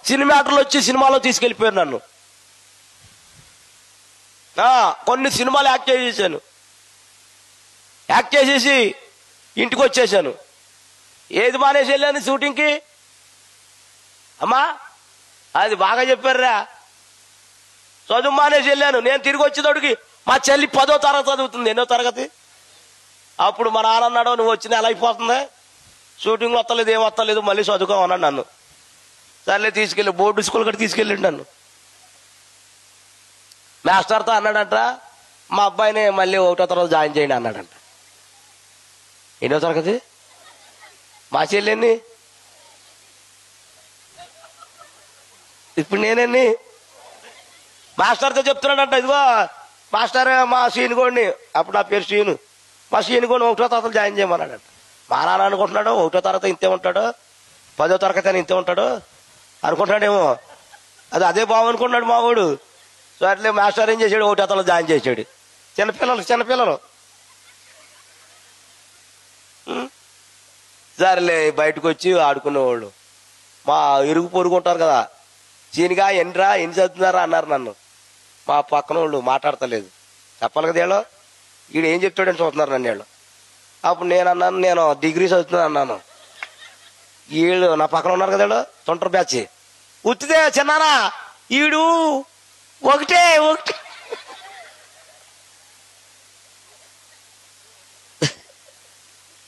సినిమాటర్లు వచ్చి సినిమాలో తీసుకెళ్ళిపోయారు నన్ను. కొన్ని సినిమాలు యాక్ట్ చేసేసాను. యాక్ట్ చేసేసి ఇంటికి వచ్చేసాను. ఏది మానేసి వెళ్ళాను షూటింగ్కి? అమ్మా అది బాగా చెప్పారురా. చదువు మానేసి వెళ్ళాను. నేను తిరిగి వచ్చేటోడికి మా చెల్లి 10వ తరగతి చదువుతుంది. 8వ తరగతి. అప్పుడు మా నాన్న అన్నాడు, నువ్వు వచ్చిన ఎలా అయిపోతుంది, షూటింగ్ వస్తలేదు, ఏం వస్తలేదు, మళ్ళీ చదువుకోమన్నాడు నన్ను. సర్లే తీసుకెళ్ళి బోర్డు స్కూల్ కూడా తీసుకెళ్ళండి నన్ను. మాస్టర్తో అన్నాడంట, మా అబ్బాయిని మళ్ళీ 1వ తరగతి జాయిన్ చేయండి అన్నాడంట. 8వ తరగతి. మా చెల్లెన్ని ఇప్పుడు నేనెన్ని మాస్టర్తో చెప్తున్నాడంట, ఇదిగో మాస్టర్ మా సీనుగోడిని, అప్పుడు నా పేరు సీను, మా సీనుగోడిని 1వ తరగతి జాయిన్ చేయమన్నాడంట. మా నాన్న అనుకుంటున్నాడు 1వ తరగతి ఇంతే ఉంటాడు, 10వ తరగతి అని ఇంతే ఉంటాడు అనుకుంటున్నాడేమో. అదే బాగునుకున్నాడు మా వాడు. సో అట్లే మాస్టర్ ఏం చేశాడు, 1వ తరగతి జాయిన్ చేశాడు. చిన్నపిల్లలు సరేలే బయటకు వచ్చి ఆడుకునేవాళ్ళు. మా ఇరుగు పొరుగు ఉంటారు కదా, చీనిగా ఎన్నిరా ఎన్ని చదువుతున్నారా అన్నారు నన్ను. మా పక్కన వాళ్ళు మాట్లాడతలేదు, చెప్పాలి కదా వీళ్ళు, వీడు ఏం చెప్తాడని చూస్తున్నారు నన్ను వీళ్ళు. అప్పుడు నేను అన్నాను, నేను డిగ్రీ చదువుతున్నాను అన్నాను. వీళ్ళు నా పక్కన ఉన్నారు కదా, వీళ్ళు తొంటరి బ్యాచ్, ఉత్తిదే చిన్నానా ఈడు ఒకటే.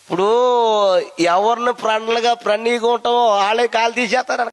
ఇప్పుడు ఎవరిని ఫ్రెండ్లుగా ఉంటామో వాళ్ళే కాలు తీసేస్తారు.